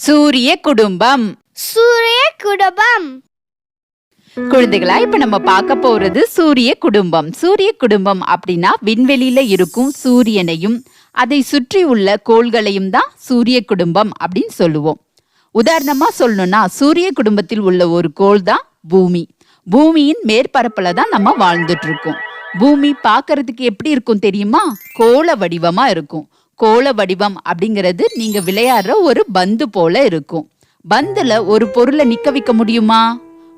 சூரிய குடும்பம். சூரிய குடும்பம். குழந்தைகளா, இப்ப நம்ம பார்க்க போறது சூரிய குடும்பம். சூரிய குடும்பம் அப்படின்னா விண்வெளியில இருக்கும் சூரியனையும் அதை சுற்றி உள்ள கோள்களையும் தான் சூரிய குடும்பம் அப்படின்னு சொல்லுவோம். உதாரணமா சொல்லணும்னா, சூரிய குடும்பத்தில் உள்ள ஒரு கோள் தான் பூமி. பூமியின் மேற்பரப்புல தான் நம்ம வாழ்ந்துட்டு இருக்கோம். பூமி பார்க்கறதுக்கு எப்படி இருக்கும் தெரியுமா? கோள வடிவமா இருக்கும். கோள வடிவம் அப்படிங்கிறது நீங்க விளையாடுற ஒரு பந்து போல இருக்கும். பந்துல ஒரு பொருளை நிக்க வைக்க முடியுமா?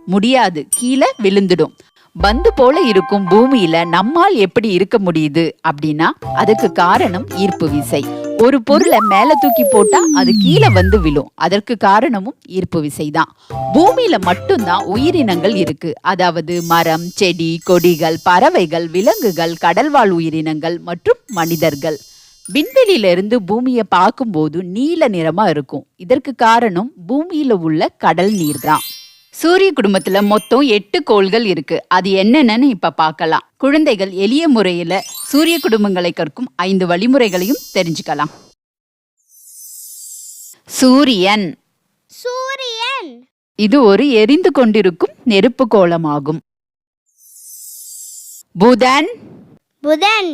முடியாது, கீழே விழுந்துடும். பந்து போல இருக்கும் பூமியில நம்மால் எப்படி இருக்க முடியுது அப்படின்னா, அதுக்கு காரணம் ஈர்ப்பு விசை. ஒரு பொருளை மேல தூக்கி போட்டா அது கீழே வந்து விழும். அதற்கு காரணமும் ஈர்ப்பு விசை தான். பூமியில மட்டும்தான் உயிரினங்கள் இருக்கு. அதாவது மரம், செடி, கொடிகள், பறவைகள், விலங்குகள், கடல்வாழ் உயிரினங்கள் மற்றும் மனிதர்கள். விண்வெளியில இருந்து பூமியை பார்க்கும்போது நீல நிறமா இருக்கும். இதற்கு காரணம் பூமியில உள்ள கடல் நீர் தான். சூரிய குடும்பத்துல மொத்தம் 8 கோள்கள் இருக்கு. அது என்னென்னு இப்ப பார்க்கலாம். குழந்தைகள் எளிய முறையில சூரிய குடும்பங்களை கற்கும் 5 வழிமுறைகளையும் தெரிஞ்சுக்கலாம். சூரியன். சூரியன். இது ஒரு எரிந்து கொண்டிருக்கும் நெருப்பு கோளமாகும். புதன். புதன்.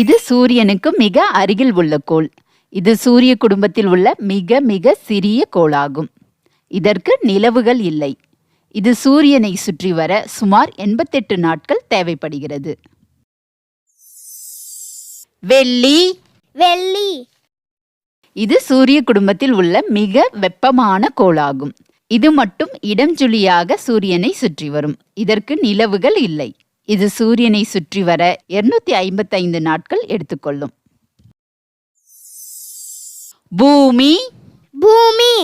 இது சூரியனுக்கு மிக அருகில் உள்ள கோள். இது சூரிய குடும்பத்தில் உள்ள மிக மிக சிறிய கோளாகும். இதற்கு நிலவுகள் இல்லை. இது சூரியனை சுற்றி வர சுமார் 88 நாட்கள் தேவைப்படுகிறது. வெள்ளி. வெள்ளி. இது சூரிய குடும்பத்தில் உள்ள மிக வெப்பமான கோளாகும். இது மட்டும் இடஞ்சுழியாக சூரியனை சுற்றி வரும். இதற்கு நிலவுகள் இல்லை. இது சூரியனை சுற்றி வர 255 நாட்கள் எடுத்துக்கொள்ளும். பூமி. பூமி.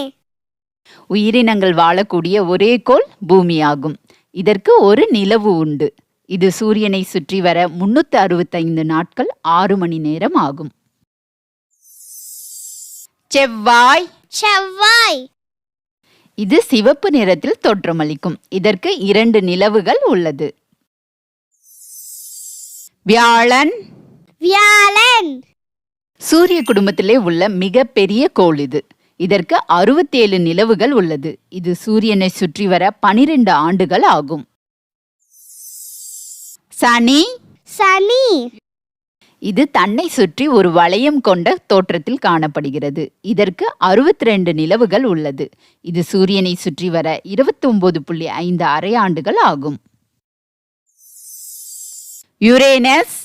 உயிரினங்கள் வாழக்கூடிய ஒரே கோள் பூமியாகும். இதற்கு ஒரு நிலவு உண்டு. இது சூரியனை சுற்றி வர 365 நாட்கள் 6 மணி நேரம் ஆகும். செவ்வாய். செவ்வாய். இது சிவப்பு நிறத்தில் தோற்றமளிக்கும். இதற்கு 2 நிலவுகள் உள்ளது. வியாழன். வியாழன். சூரிய குடும்பத்திலே உள்ள மிக பெரிய கோள் இது. இதற்கு 67 நிலவுகள் உள்ளது. இது சூரியனை சுற்றி வர 12 ஆண்டுகள் ஆகும். சனி. சனி. இது தன்னை சுற்றி ஒரு வளையம் கொண்ட தோற்றத்தில் காணப்படுகிறது. இதற்கு 62 நிலவுகள் உள்ளது. இது சூரியனை சுற்றி வர 29.5 அரை ஆண்டுகள் ஆகும். யுரேனஸ்.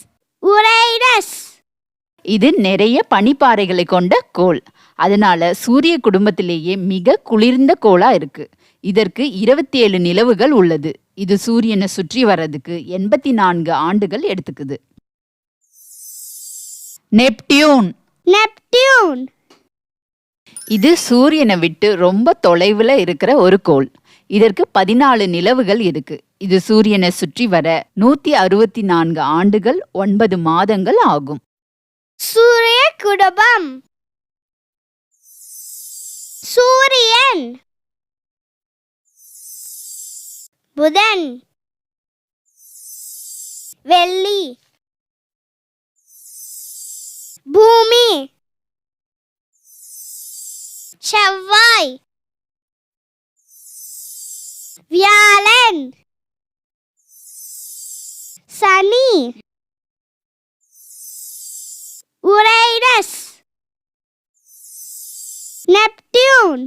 உரேனஸ். இது நிறைய பனிப்பாறைகளை கொண்ட கோள். அதனால சூரிய குடும்பத்திலேயே மிக குளிர்ந்த கோளா இருக்கு. இதற்கு 27 நிலவுகள் உள்ளது. இது சூரியனை சுற்றி வர்றதுக்கு 84 ஆண்டுகள் எடுத்துக்குது. நெப்டியூன். நெப்டியூன். இது சூரியனை விட்டு ரொம்ப தொலைவில் இருக்கிற ஒரு கோள். இதற்கு 14 நிலவுகள் இருக்கு. இது சூரியனை சுற்றி வர 164 ஆண்டுகள் 9 மாதங்கள் ஆகும். சூரிய குடும்பம். சூரியன். புதன். வெள்ளி. பூமி. செவ்வாய். வியாழன். சனி. உரேனஸ். நெப்டியூன்.